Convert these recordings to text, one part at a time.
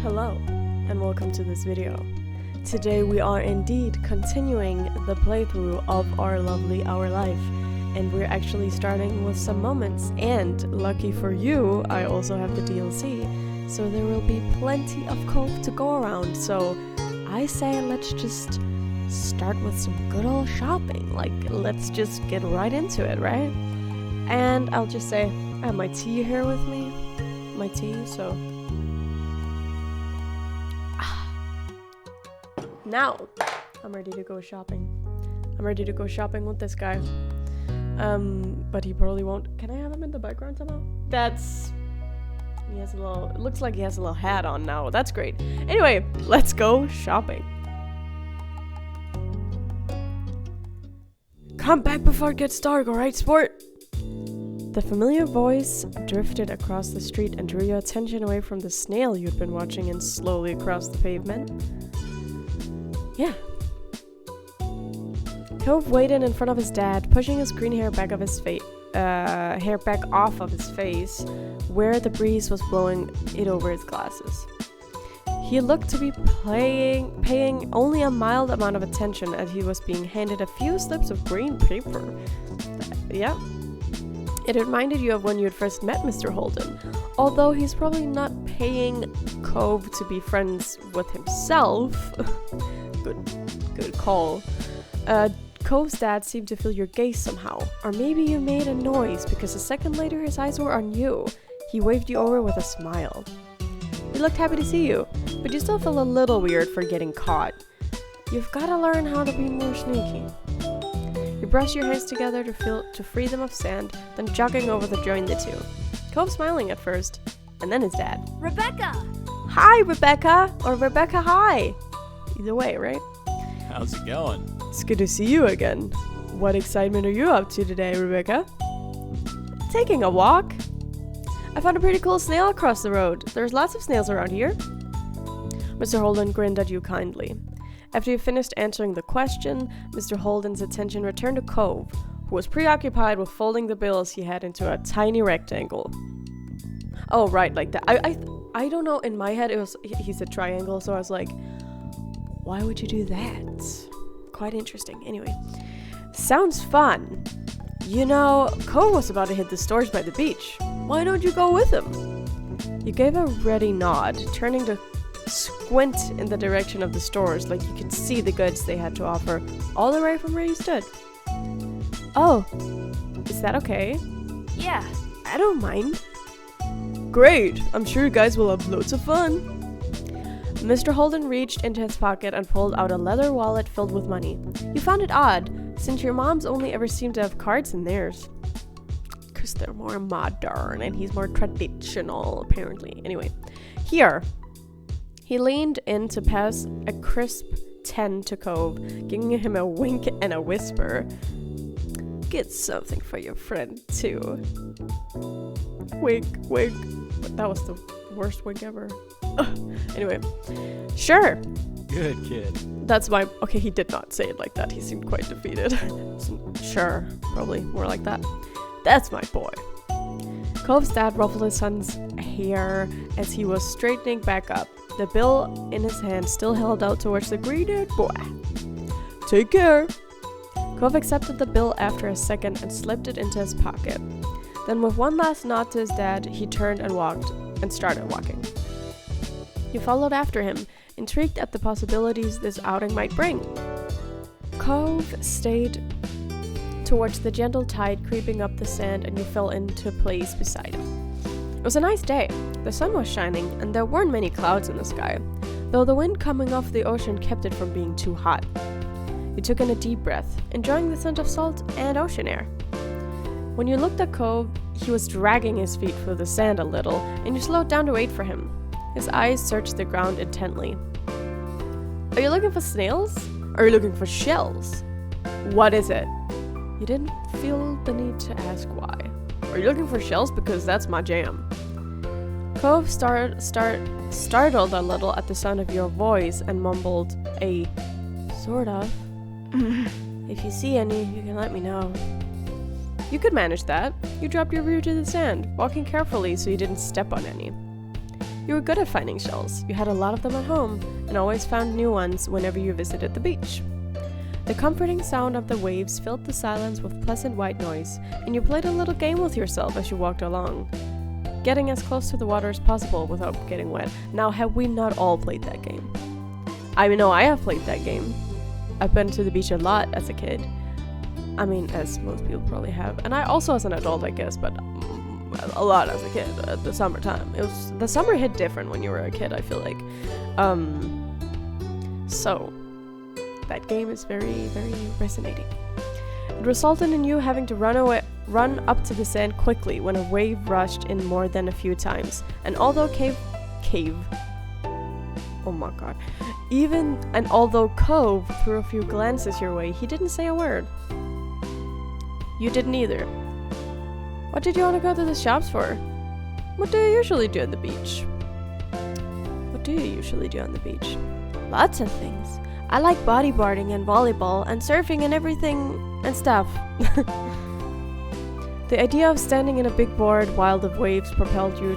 Hello, and welcome to this video. Today we are indeed continuing the playthrough of our lovely Our Life, and we're actually starting with some moments, and lucky for you, I also have the DLC, so there will be plenty of Cove to go around, so I say let's just start with some good old shopping, let's just get right into it, right? And I'll just say, I have my tea here with me, so... Now, I'm ready to go shopping. I'm ready to go shopping with this guy. But he probably won't. Can I have him in the background somehow? He has a little, it looks like he has a little hat on now. That's great. Anyway, let's go shopping. Come back before it gets dark, alright, sport? The familiar voice drifted across the street and drew your attention away from the snail you'd been watching and slowly across the pavement. Yeah. Cove waited in front of his dad, pushing his green hair back off his face, where the breeze was blowing it over his glasses. He looked to be paying only a mild amount of attention as he was being handed a few slips of green paper. Yeah. It reminded you of when you had first met Mr. Holden, although he's probably not paying Cove to be friends with himself. Good call. Cove's dad seemed to feel your gaze somehow, or maybe you made a noise because a second later his eyes were on you. He waved you over with a smile. He looked happy to see you, but you still felt a little weird for getting caught. You've got to learn how to be more sneaky. You brushed your hands together to free them of sand, then jogging over to join the two. Cove smiling at first, and then his dad. Rebecca! Hi, Rebecca! Or Rebecca, hi! Either way, right? How's it going? It's good to see you again. What excitement are you up to today, Rebecca? Taking a walk. I found a pretty cool snail across the road. There's lots of snails around here. Mr. Holden grinned at you kindly. After you finished answering the question, Mr. Holden's attention returned to Cove, who was preoccupied with folding the bills he had into a tiny rectangle. Oh, right, like that. I don't know, in my head he said triangle, so I was like, why would you do that? Quite interesting. Anyway, sounds fun. You know, Cove was about to hit the stores by the beach. Why don't you go with him? You gave a ready nod, turning to squint in the direction of the stores like you could see the goods they had to offer all the way from where you stood. Oh, is that okay? Yeah. I don't mind. Great, I'm sure you guys will have loads of fun. Mr. Holden reached into his pocket and pulled out a leather wallet filled with money. You found it odd, since your moms only ever seemed to have cards in theirs. Because they're more modern and he's more traditional, apparently. Anyway, here. He leaned in to pass a crisp 10 to Cove, giving him a wink and a whisper. Get something for your friend, too. Wink, wink. That was the worst wink ever. Anyway, sure. Good kid. That's my... Okay, he did not say it like that. He seemed quite defeated. Sure, probably more like that. That's my boy. Cove's dad ruffled his son's hair as he was straightening back up. The bill in his hand still held out towards the green-haired boy. Take care. Cove accepted the bill after a second and slipped it into his pocket. Then with one last nod to his dad, he turned and started walking. You followed after him, intrigued at the possibilities this outing might bring. Cove stayed towards the gentle tide creeping up the sand, and you fell into place beside him. It was a nice day. The sun was shining, and there weren't many clouds in the sky, though the wind coming off the ocean kept it from being too hot. You took in a deep breath, enjoying the scent of salt and ocean air. When you looked at Cove, he was dragging his feet through the sand a little, and you slowed down to wait for him. His eyes searched the ground intently. Are you looking for snails? Are you looking for shells? What is it? You didn't feel the need to ask why. Are you looking for shells? Because that's my jam. Cove startled a little at the sound of your voice and mumbled a sort of. If you see any, you can let me know. You could manage that. You dropped your rear to the sand, walking carefully so you didn't step on any. You were good at finding shells. You had a lot of them at home, and always found new ones whenever you visited the beach. The comforting sound of the waves filled the silence with pleasant white noise, and you played a little game with yourself as you walked along, getting as close to the water as possible without getting wet. Now, have we not all played that game? I know I have played that game. I've been to the beach a lot as a kid. I mean, as most people probably have. And I also as an adult, I guess, but a lot as a kid at the summertime. The summer hit different when you were a kid, I feel like. So that game is very, very resonating. It resulted in you having to run up to the sand quickly when a wave rushed in more than a few times. And although oh my god. Although Cove threw a few glances your way, he didn't say a word. You didn't either. What did you want to go to the shops for? What do you usually do on the beach? Lots of things. I like bodyboarding and volleyball and surfing and everything and stuff. The idea of standing in a big board while the waves propelled you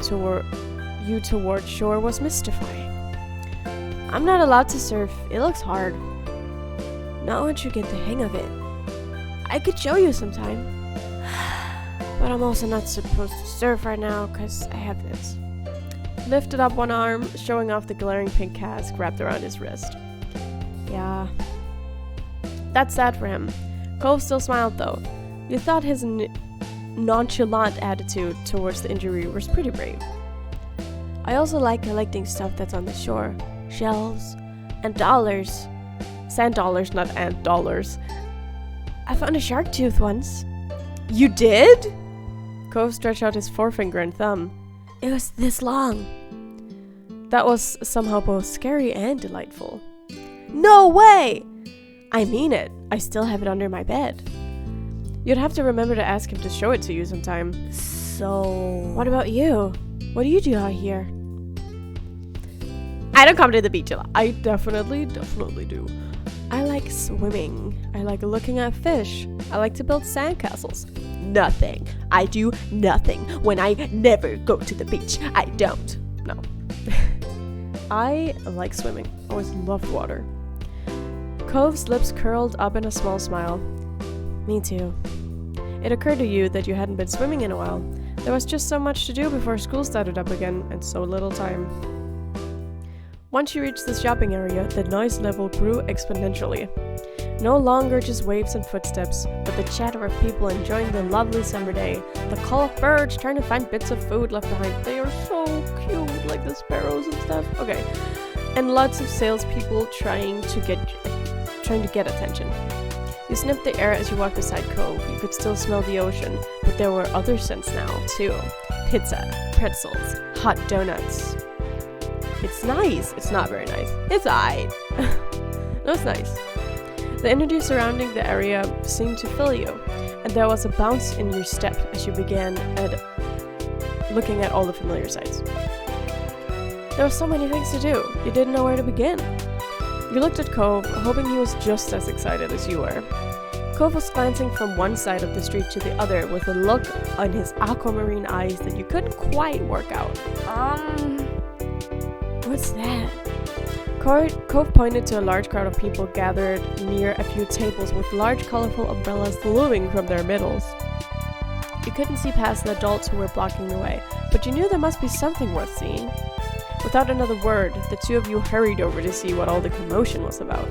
toward shore was mystifying. I'm not allowed to surf. It looks hard. Not once you get the hang of it. I could show you sometime. But I'm also not supposed to surf right now because I have this. Lifted up one arm, showing off the glaring pink cask wrapped around his wrist. Yeah. That's sad for him. Cove still smiled though. You thought his nonchalant attitude towards the injury was pretty brave. I also like collecting stuff that's on the shore. Shells and dollars. Sand dollars, not ant dollars. I found a shark tooth once. You did? Cove stretched out his forefinger and thumb. It was this long. That was somehow both scary and delightful. No way! I mean it. I still have it under my bed. You'd have to remember to ask him to show it to you sometime. So, what about you? What do you do out here? I don't come to the beach a lot. I definitely do. I like swimming. I like looking at fish. I like to build sandcastles. Nothing. I do nothing when I never go to the beach. I don't. No. I like swimming. Always loved water. Cove's lips curled up in a small smile. Me too. It occurred to you that you hadn't been swimming in a while. There was just so much to do before school started up again, and so little time. Once you reached the shopping area, the noise level grew exponentially. No longer just waves and footsteps, but the chatter of people enjoying the lovely summer day, the call of birds trying to find bits of food left behind. They are so cute, like the sparrows and stuff. Okay. And lots of salespeople trying to get attention. You sniffed the air as you walked beside Cove. You could still smell the ocean, but there were other scents now, too. Pizza, pretzels, hot donuts. It's nice. It's not very nice. It's aight. No, it's nice. The energy surrounding the area seemed to fill you, and there was a bounce in your step as you began looking at all the familiar sights. There were so many things to do. You didn't know where to begin. You looked at Cove, hoping he was just as excited as you were. Cove was glancing from one side of the street to the other with a look on his aquamarine eyes that you couldn't quite work out. What's that? Cove pointed to a large crowd of people gathered near a few tables with large colorful umbrellas looming from their middles. You couldn't see past the adults who were blocking the way, but you knew there must be something worth seeing. Without another word, the two of you hurried over to see what all the commotion was about.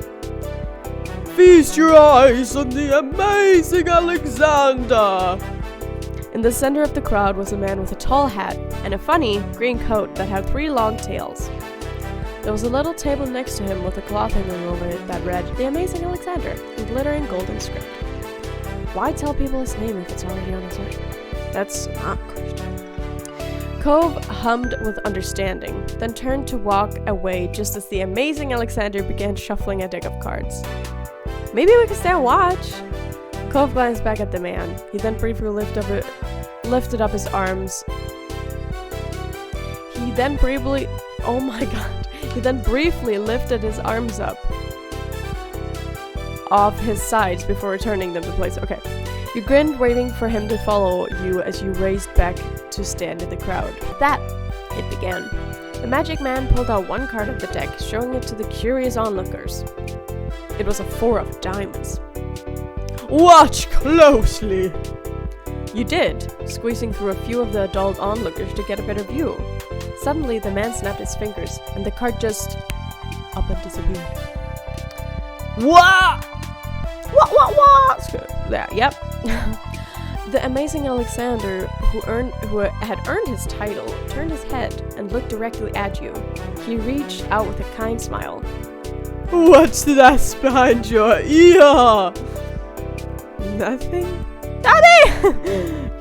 Feast your eyes on the amazing Alexander! In the center of the crowd was a man with a tall hat and a funny green coat that had 3 long tails. There was a little table next to him with a cloth hanging over it that read, "The Amazing Alexander," in glittering golden script. Why tell people his name if it's already on his way? That's not Christian. Cove hummed with understanding, then turned to walk away just as the Amazing Alexander began shuffling a deck of cards. Maybe we could stay and watch. Cove glanced back at the man. He then briefly lifted up his arms. He then briefly lifted his arms up off his sides before returning them to place. Okay. You grinned, waving for him to follow you as you raced back to stand in the crowd. That, it began. The magic man pulled out one card of the deck, showing it to the curious onlookers. It was a 4 of diamonds. Watch closely! You did, squeezing through a few of the adult onlookers to get a better view. Suddenly, the man snapped his fingers, and the card just up and disappeared. What? Yeah, yep. The amazing Alexander, who had earned his title, turned his head and looked directly at you. He reached out with a kind smile. What's that behind your ear? Nothing? Dobby!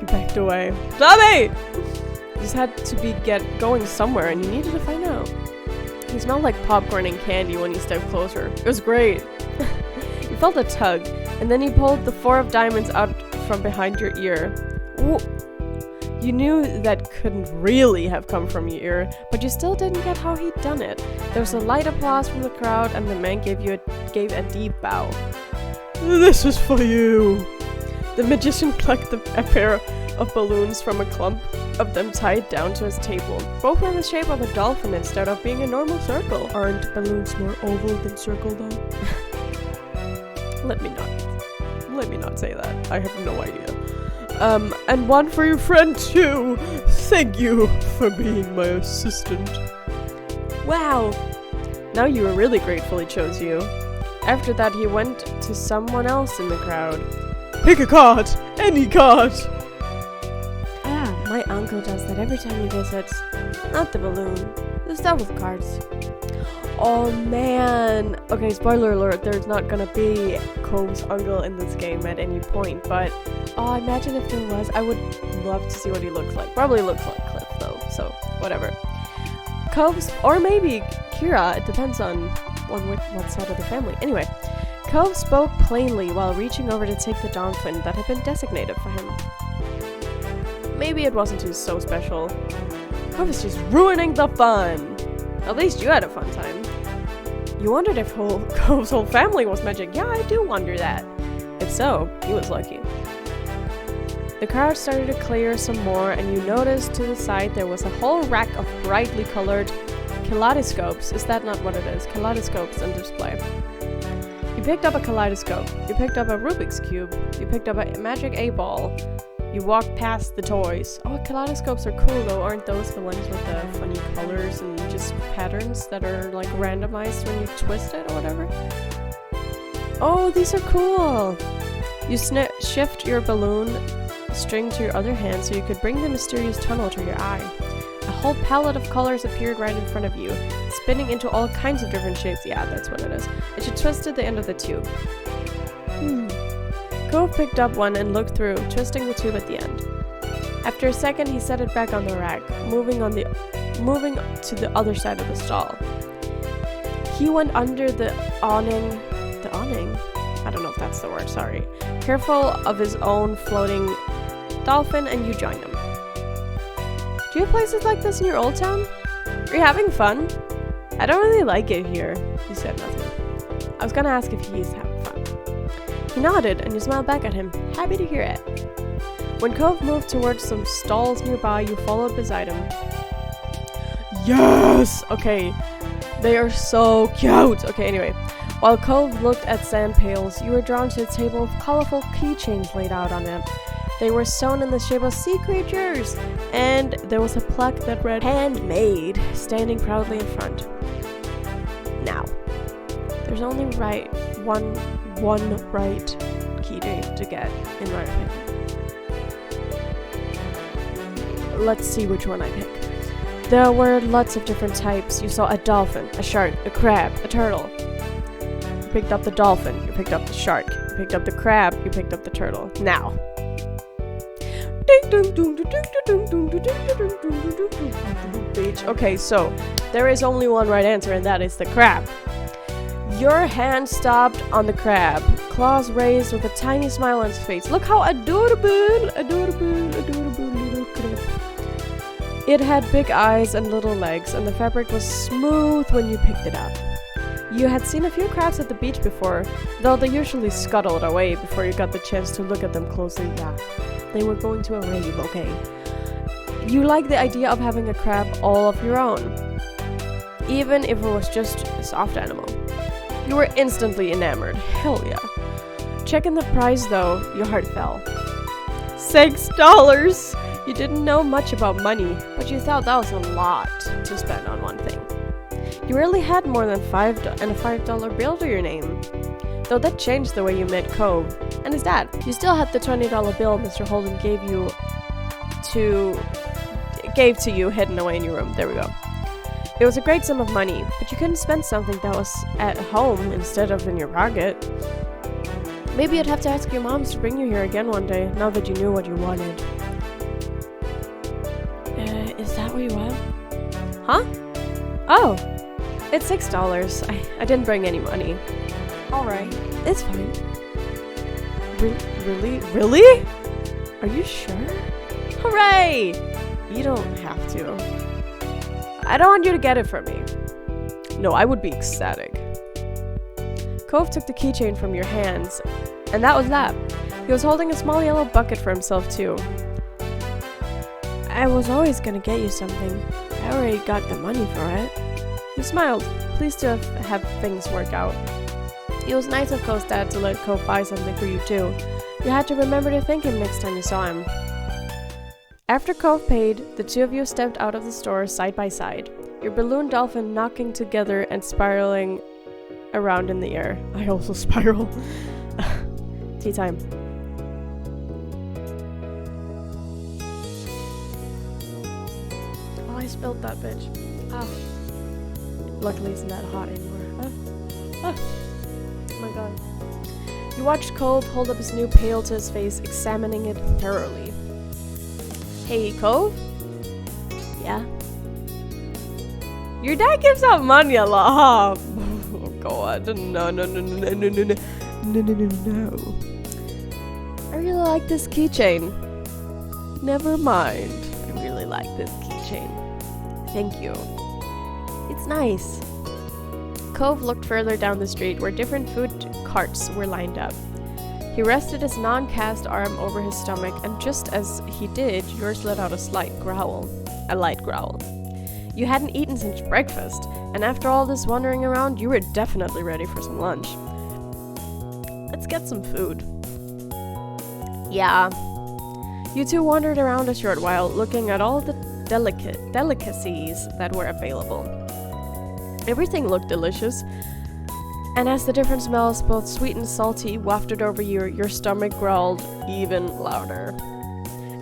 You backed away. Dobby! You just had to get going somewhere and you needed to find out. He smelled like popcorn and candy when he stepped closer. It was great. You felt a tug, and then he pulled the 4 of diamonds out from behind your ear. Ooh. You knew that couldn't really have come from your ear, but you still didn't get how he'd done it. There was a light applause from the crowd, and the man gave a deep bow. This is for you. The magician plucked a pair of balloons from a clump of them tied down to his table. Both were in the shape of a dolphin instead of being a normal circle. Aren't balloons more oval than circle though? Let me not say that. I have no idea. And one for your friend too. Thank you for being my assistant. Wow. Now you were really grateful he chose you. After that, he went to someone else in the crowd. Pick a card! Any card! My uncle does that every time he visits. Not the balloon. The stuff with cards. Oh man! Okay, spoiler alert, there's not gonna be Cove's uncle in this game at any point, but oh, imagine if there was. I would love to see what he looks like. Probably looks like Cliff though, so whatever. Cove's, or maybe Kira, it depends on what side of the family. Anyway, Cove spoke plainly while reaching over to take the dolphin that had been designated for him. Maybe it wasn't so special. Cove is just ruining the fun! At least you had a fun time. You wondered if Cove's whole family was magic. Yeah, I do wonder that. If so, he was lucky. The crowd started to clear some more, and you noticed to the side there was a whole rack of brightly colored kaleidoscopes. Is that not what it is? Kaleidoscopes on display. You picked up a kaleidoscope. You picked up a Rubik's Cube. You picked up a magic 8-ball. You walked past the toys. Oh, kaleidoscopes are cool though, aren't those the ones with the funny colors and just patterns that are like randomized when you twist it or whatever? Oh, these are cool! You shift your balloon string to your other hand so you could bring the mysterious tunnel to your eye. A whole palette of colors appeared right in front of you, spinning into all kinds of different shapes. Yeah, that's what it is. And you twisted the end of the tube. Cove picked up one and looked through, twisting the tube at the end. After a second, he set it back on the rack, moving to the other side of the stall. He went under the awning? I don't know if that's the word, sorry. Careful of his own floating dolphin, and you joined him. Do you have places like this in your old town? Are you having fun? I don't really like it here. He said nothing. I was gonna ask if he's having fun. He nodded, and you smiled back at him, happy to hear it. When Cove moved towards some stalls nearby, you followed beside him. Yes! Okay, they are so cute! Okay, anyway. While Cove looked at sand pails, you were drawn to a table of colorful keychains laid out on it. They were sewn in the shape of sea creatures, and there was a plaque that read, "Handmade," standing proudly in front. Now, there's only one right keychain to get, in my opinion. Let's see which one I pick. There were lots of different types. You saw a dolphin, a shark, a crab, a turtle. You picked up the dolphin, you picked up the shark, you picked up the crab, you picked up the turtle. Now. Okay, so there is only one right answer, and that is the crab. Your hand stopped on the crab, claws raised with a tiny smile on his face. Look how adorable little crab. It had big eyes and little legs, and the fabric was smooth when you picked it up. You had seen a few crabs at the beach before, though they usually scuttled away before you got the chance to look at them closely. Yeah, they were going to a rave, okay. You like the idea of having a crab all of your own. even if it was just a soft animal. You were instantly enamored. Hell yeah. Checking the price though, your heart fell. $6! You didn't know much about money, but you thought that was a lot to spend on one thing. You rarely had more than $5 bill to your name. Though that changed the way you met Cove and his dad. You still had the $20 bill Mr. Holden gave to you hidden away in your room. There we go. It was a great sum of money, but you couldn't spend something that was at home instead of in your pocket. Maybe you'd have to ask your moms to bring you here again one day, now that you knew what you wanted. Is that what you want? Huh? Oh, it's $6. I didn't bring any money. Alright, it's fine. Really? Are you sure? Hooray! You don't have to. I don't want you to get it from me. No, I would be ecstatic. Cove took the keychain from your hands, and that was that. He was holding a small yellow bucket for himself too. I was always gonna get you something. I already got the money for it. He smiled, pleased to have things work out. It was nice of Cove's dad to let Cove buy something for you too. You had to remember to thank him next time you saw him. After Cove paid, the two of you stepped out of the store side by side, your balloon dolphin knocking together and spiraling around in the air. I also spiral. Tea time. Oh, I spilled that bitch. Ah. Luckily, it's not hot anymore. Oh my god. You watched Cove hold up his new pail to his face, examining it thoroughly. Hey, Cove? Yeah? Your dad gives out money a lot, huh? Oh god, no. I really like this keychain. Never mind. I really like this keychain. Thank you. It's nice. Cove looked further down the street where different food carts were lined up. He rested his non-cast arm over his stomach, and just as he did, yours let out a light growl. You hadn't eaten since breakfast, and after all this wandering around, you were definitely ready for some lunch. Let's get some food. Yeah. You two wandered around a short while, looking at all the delicacies that were available. Everything looked delicious, and as the different smells, both sweet and salty, wafted over you, your stomach growled even louder.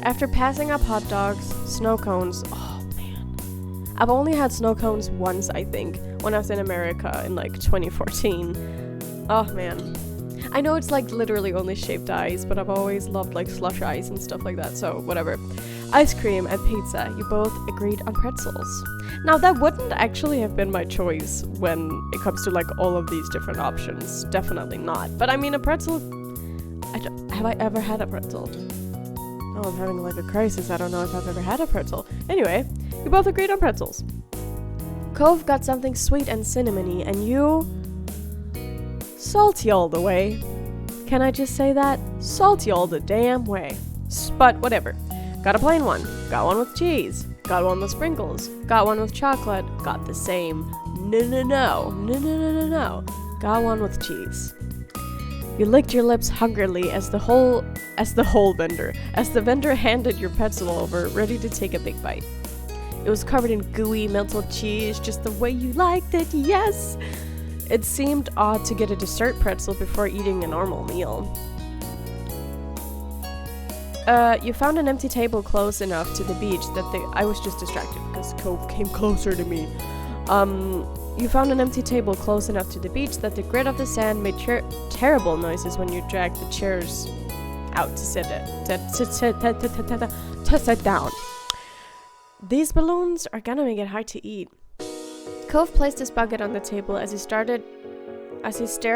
After passing up hot dogs, snow cones, oh man. I've only had snow cones once, I think, when I was in America in like 2014. Oh man. I know it's like literally only shaved ice, but I've always loved like slush ice and stuff like that, so whatever. Ice cream and pizza, you both agreed on pretzels. Now that wouldn't actually have been my choice when it comes to like all of these different options. Definitely not. But I mean a pretzel, have I ever had a pretzel? Oh, I'm having like a crisis. I don't know if I've ever had a pretzel. Anyway, you both agreed on pretzels. Cove got something sweet and cinnamony, and you... salty all the way. Can I just say that? Salty all the damn way. But whatever. Got a plain one. Got one with cheese. Got one with sprinkles. Got one with chocolate. Got the same. No. Got one with cheese. You licked your lips hungrily as the vendor handed your pretzel over, ready to take a big bite. It was covered in gooey, melted cheese, just the way you liked it, yes! It seemed odd to get a dessert pretzel before eating a normal meal. You found an empty table close enough to the beach that I was just distracted because Cove came closer to me. You found an empty table close enough to the beach that the grit of the sand made terrible noises when you dragged the chairs out to sit down. These balloons are gonna make it hard to eat. Cove placed his bucket on the table as he stared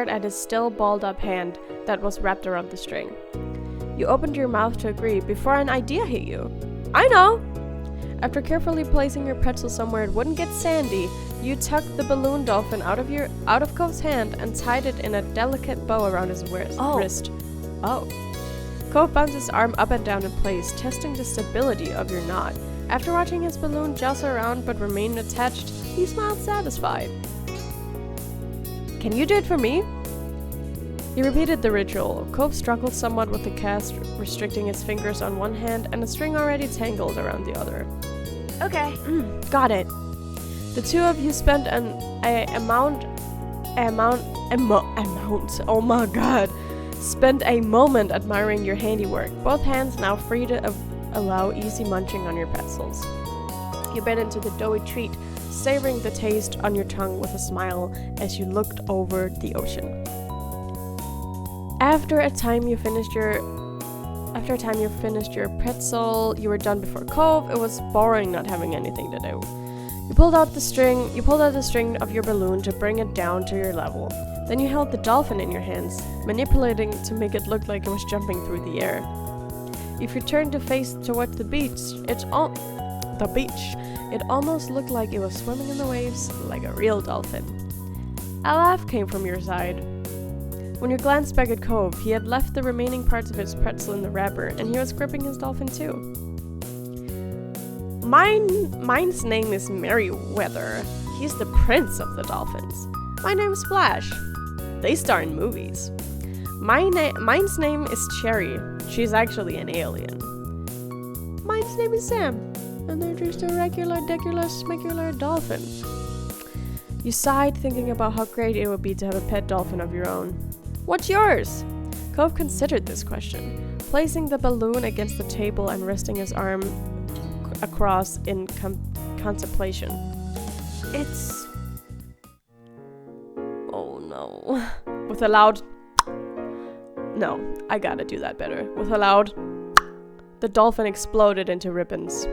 at his still balled up hand that was wrapped around the string. You opened your mouth to agree before an idea hit you. I know! After carefully placing your pretzel somewhere it wouldn't get sandy, you tucked the balloon dolphin out of Cove's hand and tied it in a delicate bow around his wrist. Oh. Cove bounced his arm up and down in place, testing the stability of your knot. After watching his balloon jostle around but remain attached, He smiled satisfied. Can you do it for me? He repeated the ritual. Cove struggled somewhat with the cast, restricting his fingers on one hand and a string already tangled around the other. Okay. Got it. The two of you spent oh my god. Spent a moment admiring your handiwork, both hands now free to allow easy munching on your pretzels. You bit into the doughy treat, savoring the taste on your tongue with a smile as you looked over the ocean. After a time you finished your pretzel, you were done before Cove. It was boring not having anything to do. You pulled out the string of your balloon to bring it down to your level. Then you held the dolphin in your hands, manipulating to make it look like it was jumping through the air. If you turned to face towards the beach, it almost looked like it was swimming in the waves like a real dolphin. A laugh came from your side. When you glanced back at Cove, he had left the remaining parts of his pretzel in the wrapper, and he was gripping his dolphin too. Mine's name is Merryweather. He's the prince of the dolphins. My name's Splash. They star in movies. Mine's name is Cherry. She's actually an alien. Mine's name is Sam, and they're just a regular, smecular dolphin. You sighed, thinking about how great it would be to have a pet dolphin of your own. What's yours? Cove considered this question, placing the balloon against the table and resting his arm across in contemplation. It's... Oh no. With a loud... No, I gotta do that better. With a loud... The dolphin exploded into ribbons.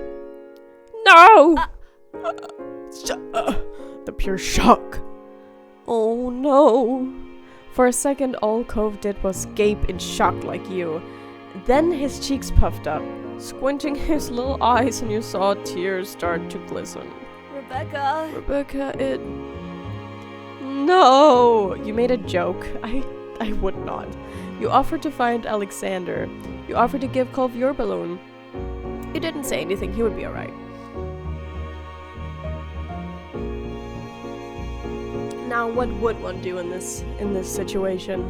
No! The pure shock. Oh no. For a second, all Cove did was gape in shock like you. Then his cheeks puffed up, squinting his little eyes, and you saw tears start to glisten. Rebecca, it... No! You made a joke. I would not. You offered to find Alexander. You offered to give Cove your balloon. You didn't say anything. He would be alright. Now, what would one do in this situation?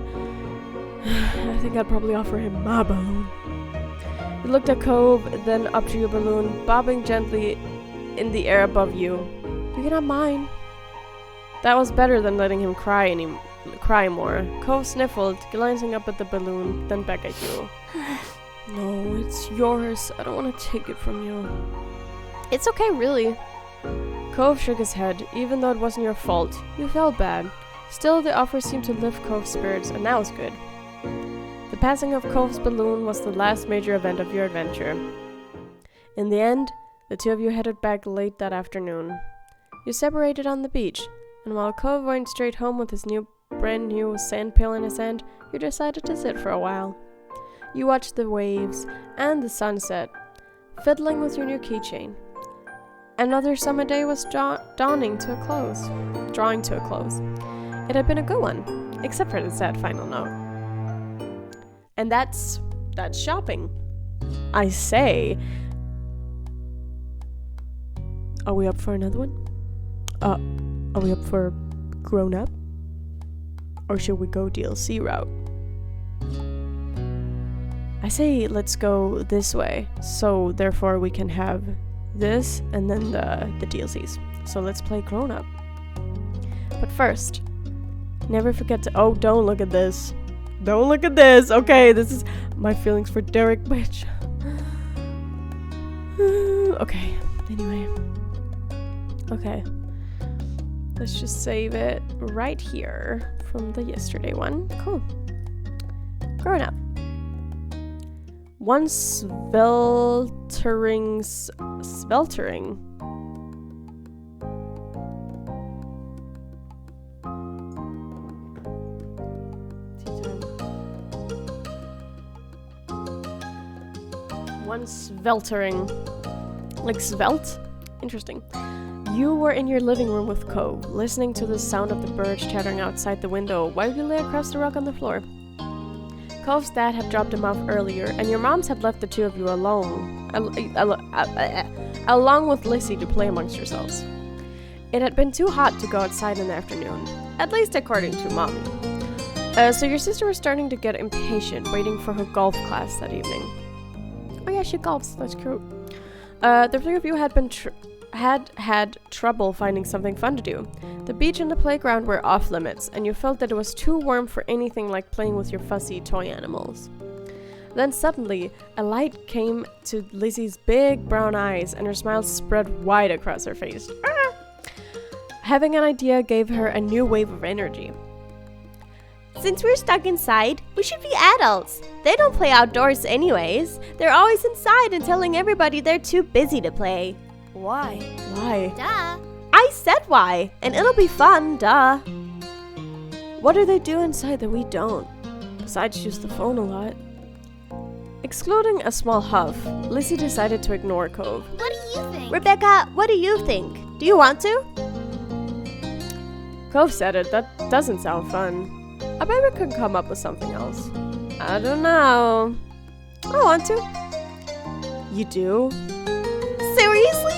I think I'd probably offer him my balloon. You looked at Cove, then up to your balloon, bobbing gently in the air above you. You can have mine. That was better than letting him cry more. Cove sniffled, glancing up at the balloon, then back at you. No, it's yours. I don't want to take it from you. It's okay, really. Cove shook his head, even though it wasn't your fault. You felt bad. Still, the offer seemed to lift Cove's spirits, and that was good. The passing of Cove's balloon was the last major event of your adventure. In the end, the two of you headed back late that afternoon. You separated on the beach, and while Cove went straight home with his brand new sand pail in his hand, you decided to sit for a while. You watched the waves and the sunset, fiddling with your new keychain. Another summer day was drawing to a close. It had been a good one, except for the sad final note. And that's shopping. I say. Are we up for another one? Are we up for grown up? Or should we go DLC route? I say let's go this way, so therefore we can have this and then the DLCs. So let's play grown up. But first, never forget to... Oh, don't look at this. Don't look at this. Okay, this is my feelings for Derek, bitch. Okay, anyway. Okay. Let's just save it right here from the yesterday one. Cool. Growing up. One sweltering. One sweltering. Like svelte? Interesting. You were in your living room with Cove, listening to the sound of the birds chattering outside the window while you lay across the rug on the floor. Cove's dad had dropped him off earlier, and your moms had left the two of you alone, along with Lissy to play amongst yourselves. It had been too hot to go outside in the afternoon, at least according to Mommy. So your sister was starting to get impatient, waiting for her golf class that evening. Oh yeah, she golfs. That's cute. The three of you had trouble finding something fun to do. The beach and the playground were off limits, and you felt that it was too warm for anything like playing with your fuzzy toy animals. Then suddenly, a light came to Lizzie's big brown eyes, and her smile spread wide across her face. Ah! Having an idea gave her a new wave of energy. Since we're stuck inside, we should be adults. They don't play outdoors anyways. They're always inside and telling everybody they're too busy to play. Why? Why? Duh. I said why, and it'll be fun, duh. What do they do inside that we don't? Besides use the phone a lot. Excluding a small huff, Lizzie decided to ignore Cove. What do you think? Rebecca, what do you think? Do you want to? Cove said it. That doesn't sound fun. I bet we could come up with something else. I don't know. I want to. You do? Seriously?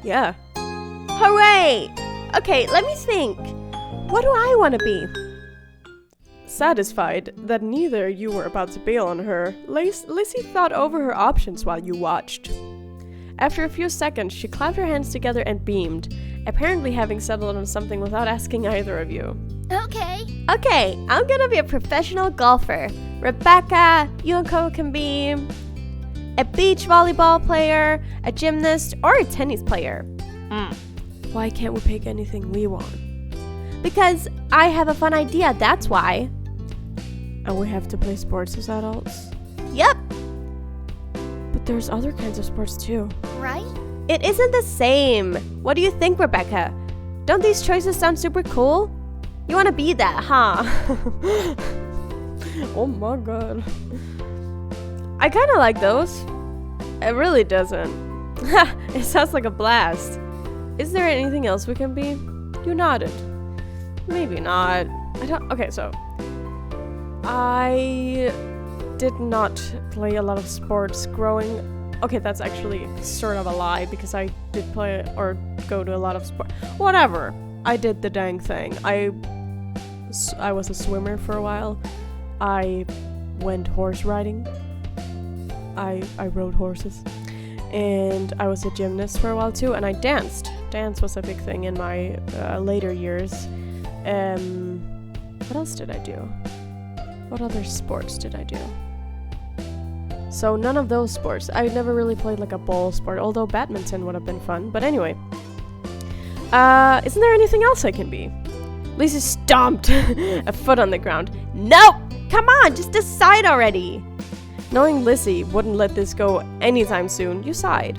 Yeah. Hooray! Okay, let me think. What do I want to be? Satisfied that neither you were about to bail on her, Lizzie thought over her options while you watched. After a few seconds, she clapped her hands together and beamed, apparently having settled on something without asking either of you. Okay, I'm gonna be a professional golfer. Rebecca, you and Cove can be a beach volleyball player, a gymnast, or a tennis player. Why can't we pick anything we want? Because I have a fun idea, that's why. And we have to play sports as adults? Yep. But there's other kinds of sports too. Right? It isn't the same. What do you think, Rebecca? Don't these choices sound super cool? You want to be that, huh? Oh my god. I kind of like those. It really doesn't. It sounds like a blast. Is there anything else we can be? You nodded. Maybe not. Okay, so I did not play a lot of sports growing. Okay, that's actually sort of a lie because I did play or go to a lot of sport. Whatever. I did the dang thing. I was a swimmer for a while. I went horse riding. I rode horses. And I was a gymnast for a while too, and I danced. Dance was a big thing in my later years. What else did I do? What other sports did I do? So none of those sports. I never really played like a ball sport, although badminton would have been fun. But anyway. Isn't there anything else I can be? Lizzie stomped a foot on the ground. Nope! Come on, just decide already! Knowing Lizzie wouldn't let this go anytime soon, you sighed.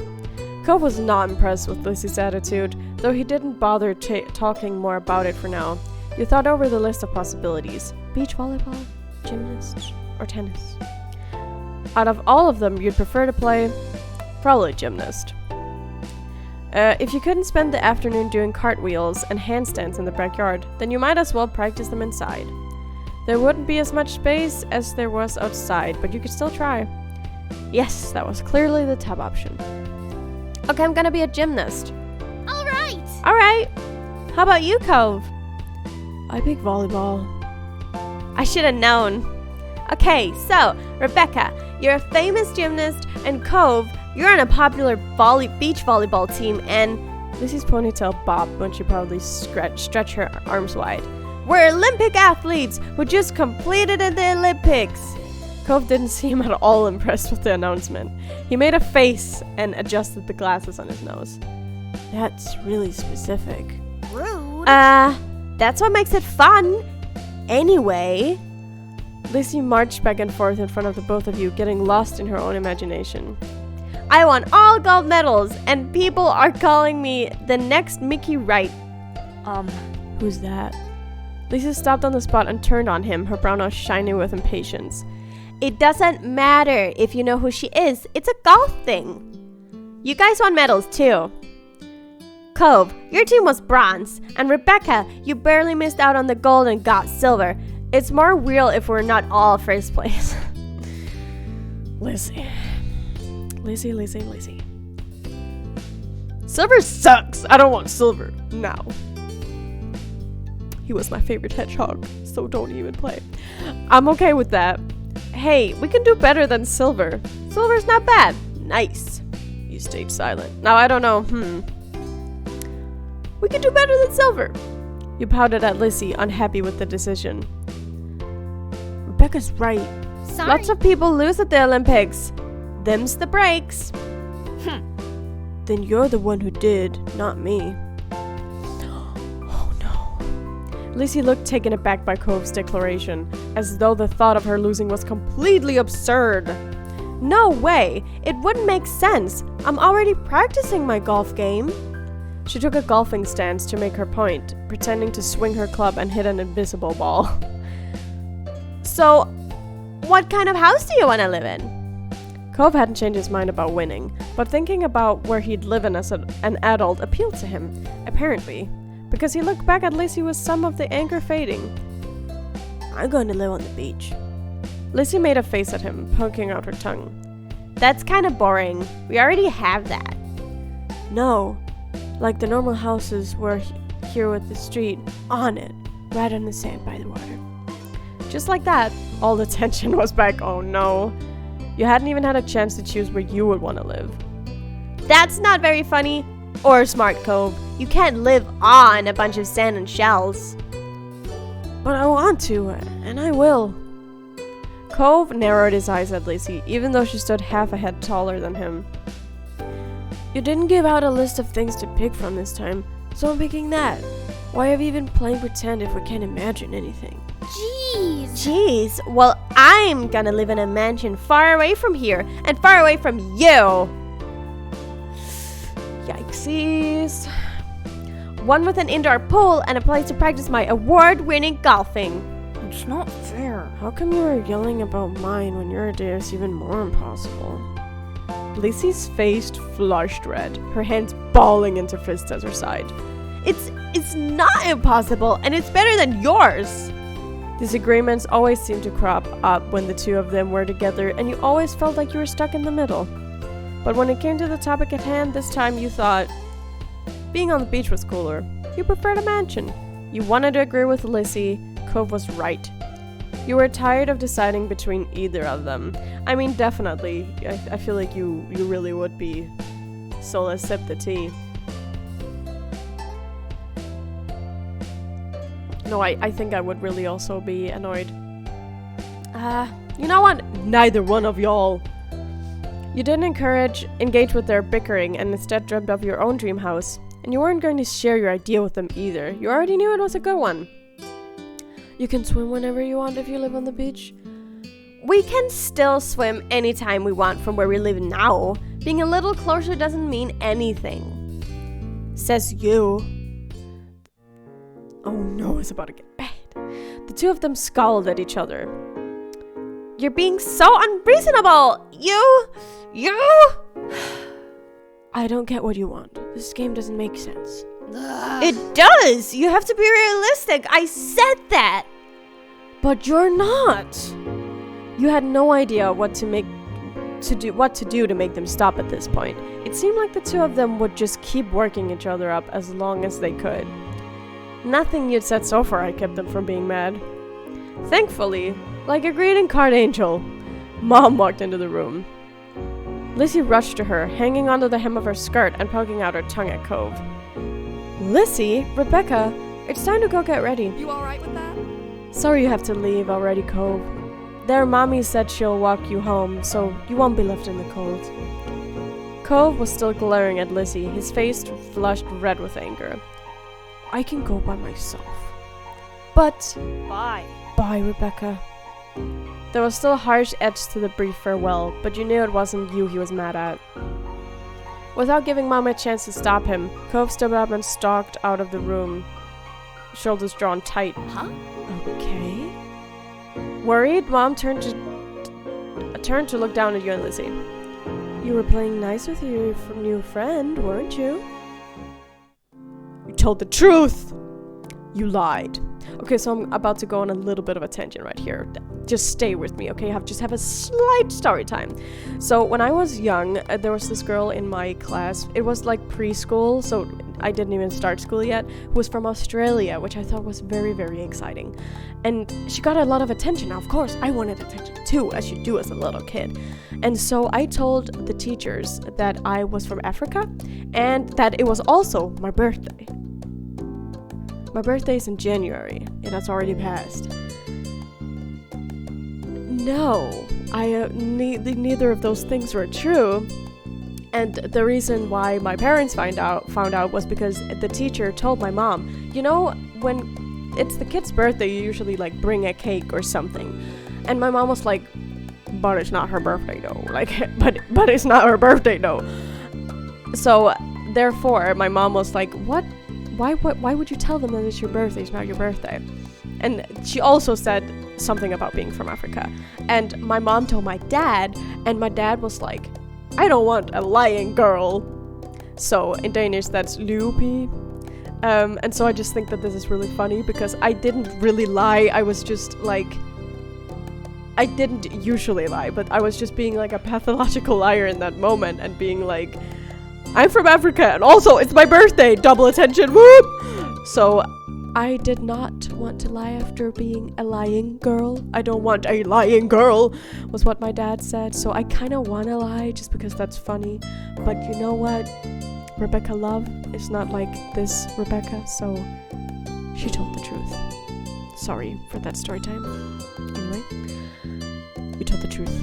Cove was not impressed with Lizzie's attitude, though he didn't bother talking more about it for now. You thought over the list of possibilities. Beach volleyball, gymnast, or tennis. Out of all of them, you'd prefer to play? Probably gymnast. If you couldn't spend the afternoon doing cartwheels and handstands in the backyard, then you might as well practice them inside. There wouldn't be as much space as there was outside, but you could still try. Yes, that was clearly the top option. Okay, I'm gonna be a gymnast. Alright. How about you, Cove? I pick volleyball. I should have known. Okay, so, Rebecca, you're a famous gymnast, and Cove, you're on a popular beach volleyball team, and Lizzie's ponytail bobbed when she proudly stretched her arms wide. We're Olympic athletes who just completed the Olympics. Cove didn't seem at all impressed with the announcement. He made a face and adjusted the glasses on his nose. That's really specific. Rude. That's what makes it fun. Anyway. Lizzie marched back and forth in front of the both of you, getting lost in her own imagination. I won all gold medals, and people are calling me the next Mickey Wright. Who's that? Lisa stopped on the spot and turned on him, her brown eyes shining with impatience. It doesn't matter if you know who she is. It's a golf thing. You guys won medals, too. Cove, your team was bronze, and Rebecca, you barely missed out on the gold and got silver. It's more real if we're not all first place. Lizzie. Silver sucks! I don't want Silver now. He was my favorite hedgehog, so don't even play. I'm okay with that. Hey, we can do better than Silver. Silver's not bad. Nice. You stayed silent. Now I don't know, We can do better than Silver. You pouted at Lizzie, unhappy with the decision. Rebecca's right. Sorry. Lots of people lose at the Olympics. Them's the breaks. Then you're the one who did, not me. Oh no. Lizzie looked taken aback by Cove's declaration, as though the thought of her losing was completely absurd. No way! It wouldn't make sense. I'm already practicing my golf game. She took a golfing stance to make her point, pretending to swing her club and hit an invisible ball. So, what kind of house do you want to live in? Cove hadn't changed his mind about winning, but thinking about where he'd live in as an adult appealed to him, apparently, because he looked back at Lizzie with some of the anger fading. I'm going to live on the beach. Lizzie made a face at him, poking out her tongue. That's kind of boring. We already have that. No, like the normal houses were here with the street on it, right on the sand by the water. Just like that, all the tension was back. Oh no. You hadn't even had a chance to choose where you would want to live. That's not very funny or smart, Cove. You can't live on a bunch of sand and shells. But I want to, and I will. Cove narrowed his eyes at Lizzie, even though she stood half a head taller than him. You didn't give out a list of things to pick from this time, so I'm picking that. Why are we even playing pretend if we can't imagine anything? Jeez. Well, I'm gonna live in a mansion far away from here and far away from you. Yikesies. One with an indoor pool and a place to practice my award-winning golfing. It's not fair. How come you were yelling about mine when your idea is even more impossible? Lizzie's face flushed red, her hands balling into fists at her side. It's not impossible, and it's better than yours. Disagreements always seemed to crop up when the two of them were together, and you always felt like you were stuck in the middle. But when it came to the topic at hand, this time you thought being on the beach was cooler. You preferred a mansion. You wanted to agree with Lizzie. Cove was right. You were tired of deciding between either of them. I mean, definitely. I feel like you really would be. So let's sip the tea. No, I think I would really also be annoyed. You know what? Neither one of y'all. You didn't engage with their bickering and instead dreamt of your own dream house. And you weren't going to share your idea with them either. You already knew it was a good one. You can swim whenever you want if you live on the beach. We can still swim anytime we want from where we live now. Being a little closer doesn't mean anything. Says you. Oh no, it's about to get bad. The two of them scowled at each other. You're being so unreasonable! You! I don't get what you want. This game doesn't make sense. It does! You have to be realistic. I said that! But you're not! You had no idea what to do to make them stop at this point. It seemed like the two of them would just keep working each other up as long as they could. Nothing you'd said so far had kept them from being mad. Thankfully, like a greeting card angel, Mom walked into the room. Lizzie rushed to her, hanging onto the hem of her skirt and poking out her tongue at Cove. Lizzie, Rebecca, it's time to go get ready. You alright with that? Sorry you have to leave already, Cove. Their mommy said she'll walk you home, so you won't be left in the cold. Cove was still glaring at Lizzie, his face flushed red with anger. I can go by myself. But... Bye. Bye, Rebecca. There was still a harsh edge to the brief farewell, but you knew it wasn't you he was mad at. Without giving Mom a chance to stop him, Cove stood up and stalked out of the room, shoulders drawn tight. Huh? Okay. Worried, Mom turned to look down at you and Lizzie. You were playing nice with your new friend, weren't you? You told the truth! You lied. Okay, so I'm about to go on a little bit of a tangent right here. Just stay with me, okay? Just have a slight story time. So when I was young, there was this girl in my class. It was like preschool, so I didn't even start school yet. Who was from Australia, which I thought was very, very exciting. And she got a lot of attention. Now, of course, I wanted attention too, as you do as a little kid. And so I told the teachers that I was from Africa and that it was also my birthday. My birthday is in January. It has already passed. No, neither of those things were true. And the reason why my parents found out was because the teacher told my mom, you know, when it's the kid's birthday, you usually like bring a cake or something. And my mom was like, but it's not her birthday though. Like, but it's not her birthday though. So therefore, my mom was like, what? Why would you tell them that it's your birthday? It's not your birthday. And she also said something about being from Africa. And my mom told my dad, and my dad was like, I don't want a lying girl. So in Danish, that's loopy. And so I just think that this is really funny because I didn't really lie. I was just like, I didn't usually lie, but I was just being like a pathological liar in that moment and being like, I'm from Africa and also it's my birthday, double attention, whoop! So I did not want to lie after being a lying girl. I don't want a lying girl, was what my dad said. So I kind of want to lie just because that's funny. But you know what? Rebecca Love is not like this Rebecca, so she told the truth. Sorry for that story time. Anyway, you told the truth.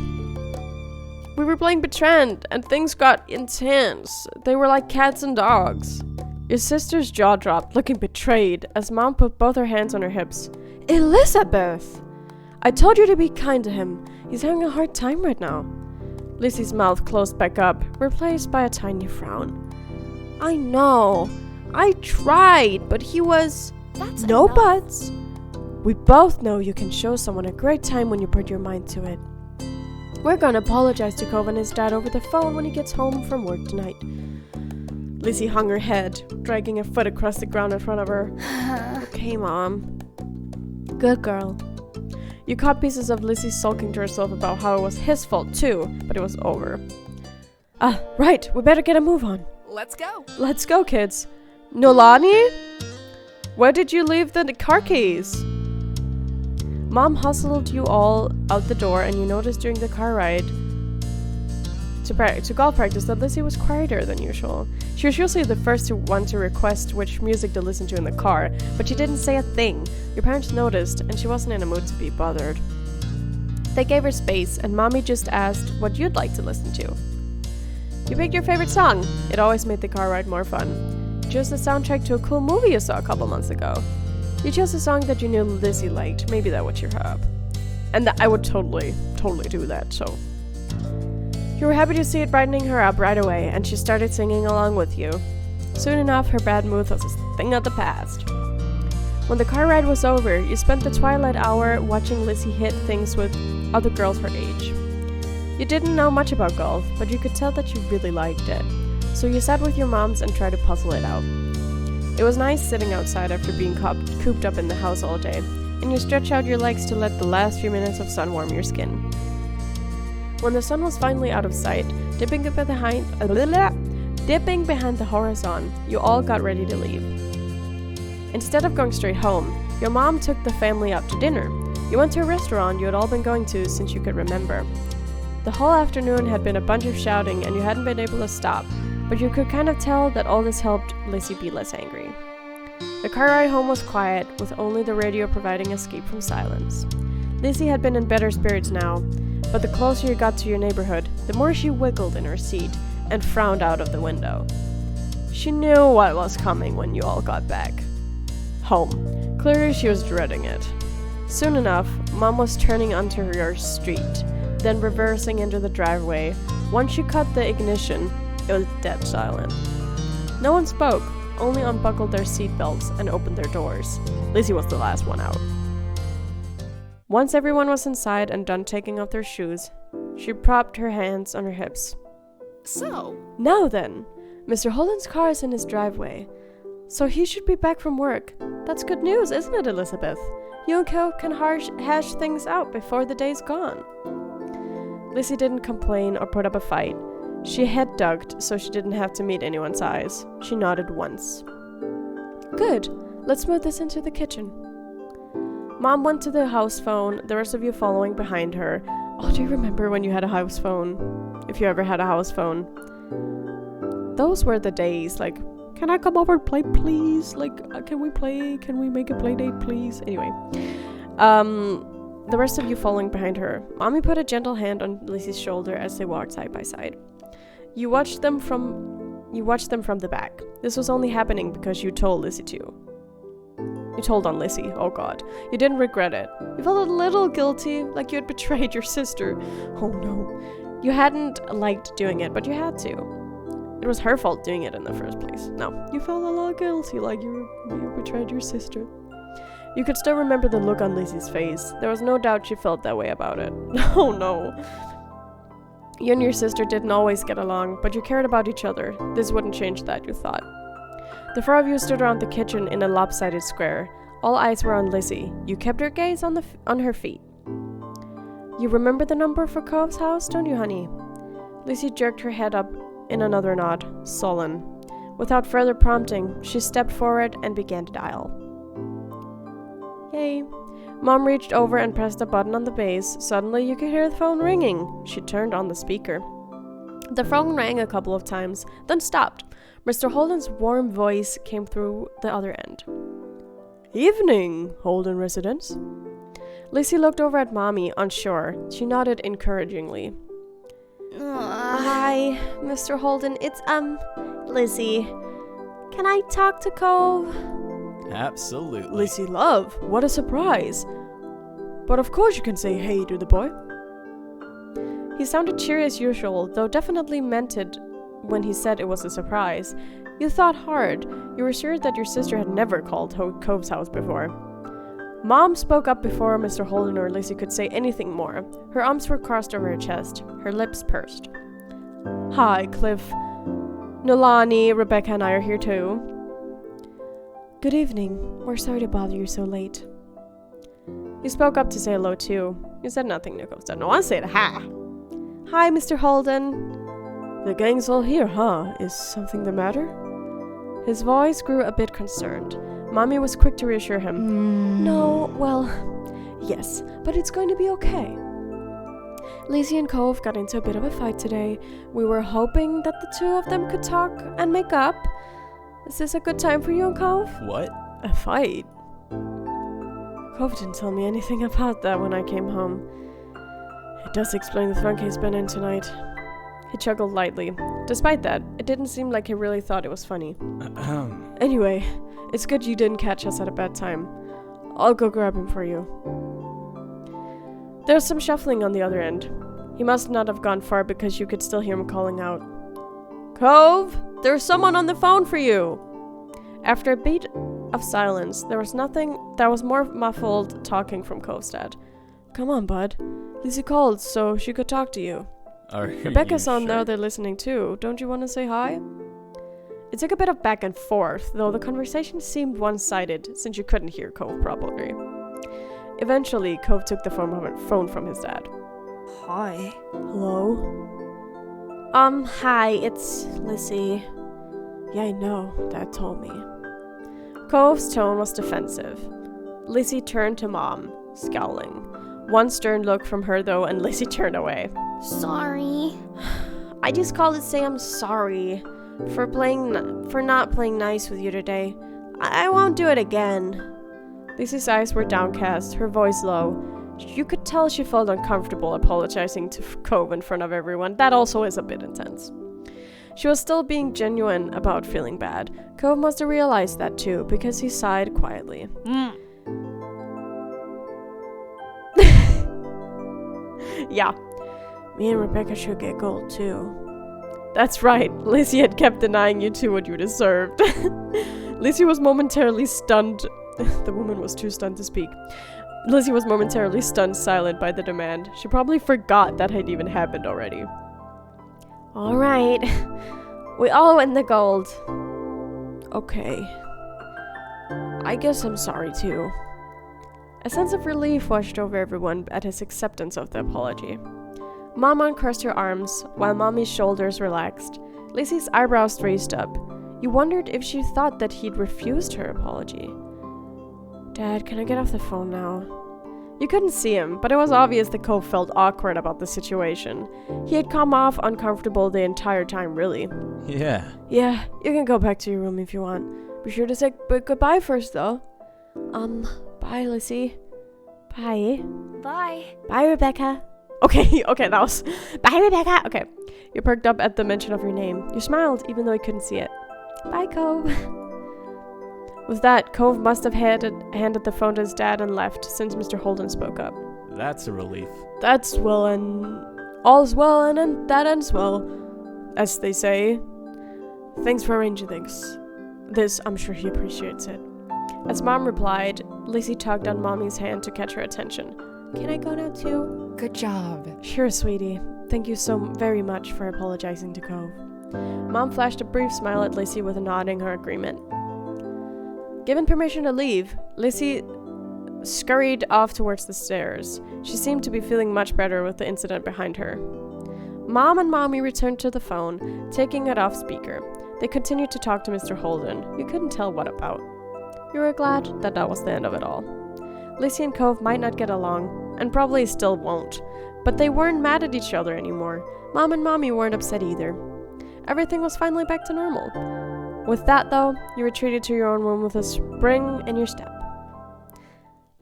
We were playing Betrand, and things got intense. They were like cats and dogs. Your sister's jaw dropped, looking betrayed, as Mom put both her hands on her hips. Elizabeth! I told you to be kind to him. He's having a hard time right now. Lizzie's mouth closed back up, replaced by a tiny frown. I know. I tried, but he was... That's no enough. buts. We both know you can show someone a great time when you put your mind to it. We're gonna apologize to Cove and his dad over the phone when he gets home from work tonight. Lizzie hung her head, dragging a foot across the ground in front of her. Okay, Mom. Good girl. You caught pieces of Lizzie sulking to herself about how it was his fault too, but it was over. Right, we better get a move on. Let's go. Let's go, kids. Nolani? Where did you leave the car keys? Mom hustled you all out the door, and you noticed during the car ride to golf practice that Lizzie was quieter than usual. She was usually the first one to request which music to listen to in the car, but she didn't say a thing. Your parents noticed, and she wasn't in a mood to be bothered. They gave her space, and Mommy just asked what you'd like to listen to. You picked your favorite song. It always made the car ride more fun. You chose the soundtrack to a cool movie you saw a couple months ago. You chose a song that you knew Lizzie liked. Maybe that would cheer her up. And I would totally do that, so. You were happy to see it brightening her up right away, and she started singing along with you. Soon enough, her bad mood was a thing of the past. When the car ride was over, you spent the twilight hour watching Lizzie hit things with other girls her age. You didn't know much about golf, but you could tell that you really liked it. So you sat with your moms and tried to puzzle it out. It was nice sitting outside after being cooped up in the house all day, and you stretch out your legs to let the last few minutes of sun warm your skin. When the sun was finally out of sight, dipping behind the horizon, you all got ready to leave. Instead of going straight home, your mom took the family out to dinner. You went to a restaurant you had all been going to since you could remember. The whole afternoon had been a bunch of shouting, and you hadn't been able to stop, but you could kind of tell that all this helped Lizzie be less angry. The car ride home was quiet, with only the radio providing escape from silence. Lizzie had been in better spirits now, but the closer you got to your neighborhood, the more she wiggled in her seat and frowned out of the window. She knew what was coming when you all got back. Home. Clearly she was dreading it. Soon enough, Mom was turning onto your street, then reversing into the driveway. Once you cut the ignition, it was dead silent. No one spoke, only unbuckled their seatbelts and opened their doors. Lizzie was the last one out. Once everyone was inside and done taking off their shoes, she propped her hands on her hips. So, Now then, Mr. Holland's car is in his driveway. So he should be back from work. That's good news, isn't it, Elizabeth? You and Cove can hash things out before the day's gone. Lizzie didn't complain or put up a fight. She head ducked so she didn't have to meet anyone's eyes. She nodded once. Good. Let's move this into the kitchen. Mom went to the house phone, the rest of you following behind her. Oh, do you remember when you had a house phone? If you ever had a house phone. Those were the days, like, can I come over and play, please? Like, can we play? Can we make a play date, please? Anyway. The rest of you following behind her. Mommy put a gentle hand on Lizzie's shoulder as they walked side by side. You watched them from the back. This was only happening because you told Lizzie to. You told on Lizzie, oh god. You didn't regret it. You felt a little guilty, like you had betrayed your sister. Oh no. You hadn't liked doing it, but you had to. It was her fault doing it in the first place. No, you felt a little guilty, like you betrayed your sister. You could still remember the look on Lizzie's face. There was no doubt she felt that way about it. Oh no. You and your sister didn't always get along, but you cared about each other. This wouldn't change that, you thought. The four of you stood around the kitchen in a lopsided square. All eyes were on Lizzie. You kept your gaze on her feet. You remember the number for Cove's house, don't you, honey? Lizzie jerked her head up in another nod, sullen. Without further prompting, she stepped forward and began to dial. Yay. Mom reached over and pressed a button on the base. Suddenly, you could hear the phone ringing. She turned on the speaker. The phone rang a couple of times, then stopped. Mr. Holden's warm voice came through the other end. Evening, Holden residence. Lizzie looked over at Mommy, unsure. She nodded encouragingly. Hi, Mr. Holden. It's, Lizzie. Can I talk to Cove? Absolutely. Lizzie, love, what a surprise. But of course you can say hey to the boy. He sounded cheery as usual, though definitely meant it when he said it was a surprise. You thought hard. You were sure that your sister had never called Cove's house before. Mom spoke up before Mr. Holden or Lizzie could say anything more. Her arms were crossed over her chest, her lips pursed. Hi, Cliff. Nolani, Rebecca and I are here too. Good evening. We're sorry to bother you so late. You spoke up to say hello too. You said nothing, Nico said. No, I said hi. Hi, Mr. Holden. The gang's all here, huh? Is something the matter? His voice grew a bit concerned. Mommy was quick to reassure him. No, well, yes, but it's going to be okay. Lizzie and Cove got into a bit of a fight today. We were hoping that the two of them could talk and make up. Is this a good time for you and Cove? What? A fight? Cove didn't tell me anything about that when I came home. It does explain the funk he's been in tonight. He chuckled lightly. Despite that, it didn't seem like he really thought it was funny. Anyway, it's good you didn't catch us at a bad time. I'll go grab him for you. There was some shuffling on the other end. He must not have gone far because you could still hear him calling out. Cove, there's someone on the phone for you! After a beat of silence, there was nothing that was more muffled talking from Cove's dad. Come on, bud. Lizzie called so she could talk to you. Are Rebecca's you on sure? there, they're listening too. Don't you want to say hi? It took a bit of back and forth, though the conversation seemed one-sided since you couldn't hear Cove properly. Eventually, Cove took the phone from his dad. Hi. Hello? Hi, it's Lizzie. Yeah, I know. Dad told me. Cove's tone was defensive. Lizzie turned to Mom, scowling. One stern look from her, though, and Lizzie turned away. Sorry. I just called to say I'm sorry for not playing nice with you today. I won't do it again. Lizzie's eyes were downcast, her voice low. You could tell she felt uncomfortable apologizing to Cove in front of everyone. That also is a bit intense. She was still being genuine about feeling bad. Cove must have realized that too, because he sighed quietly. Yeah, me and Rebecca should get gold too. That's right, Lizzie had kept denying you two what you deserved. Lizzie was momentarily stunned. The woman was too stunned to speak. Lizzie was momentarily stunned silent by the demand. She probably forgot that had even happened already. All right. We all win the gold. Okay. I guess I'm sorry too. A sense of relief washed over everyone at his acceptance of the apology. Mom uncrossed her arms, while Mommy's shoulders relaxed. Lacey's eyebrows raised up. You wondered if she thought that he'd refused her apology. Dad, can I get off the phone now? You couldn't see him, but it was obvious that Cove felt awkward about the situation. He had come off uncomfortable the entire time, really. Yeah. Yeah, you can go back to your room if you want. Be sure to say goodbye first, though. Bye, Lizzie. Bye. Bye. Bye, Rebecca. Okay, that was... Bye, Rebecca. Okay. You perked up at the mention of your name. You smiled, even though you couldn't see it. Bye, Cove. With that, Cove must have handed the phone to his dad and left, since Mr. Holden spoke up. That's a relief. That's well, and all's well, and that ends well, as they say. Thanks for arranging this. I'm sure he appreciates it. As Mom replied, Lacey tugged on Mommy's hand to catch her attention. Can I go now too? Good job. Sure, sweetie. Thank you so very much for apologizing to Cove. Mom flashed a brief smile at Lacey with a nod in her agreement. Given permission to leave, Lacey scurried off towards the stairs. She seemed to be feeling much better with the incident behind her. Mom and Mommy returned to the phone, taking it off speaker. They continued to talk to Mr. Holden. You couldn't tell what about. You were glad that was the end of it all. Lacey and Cove might not get along, and probably still won't, but they weren't mad at each other anymore. Mom and Mommy weren't upset either. Everything was finally back to normal. With that, though, you retreated to your own room with a spring in your step.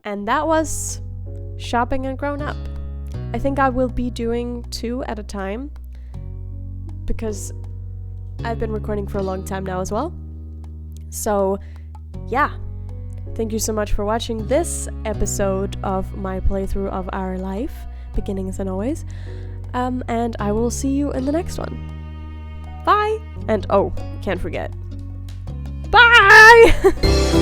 And that was shopping and grown up. I think I will be doing 2 at a time, because I've been recording for a long time now as well. So, yeah. Thank you so much for watching this episode of my playthrough of Our Life, beginnings and always. And I will see you in the next one. Bye! And oh, can't forget. Bye!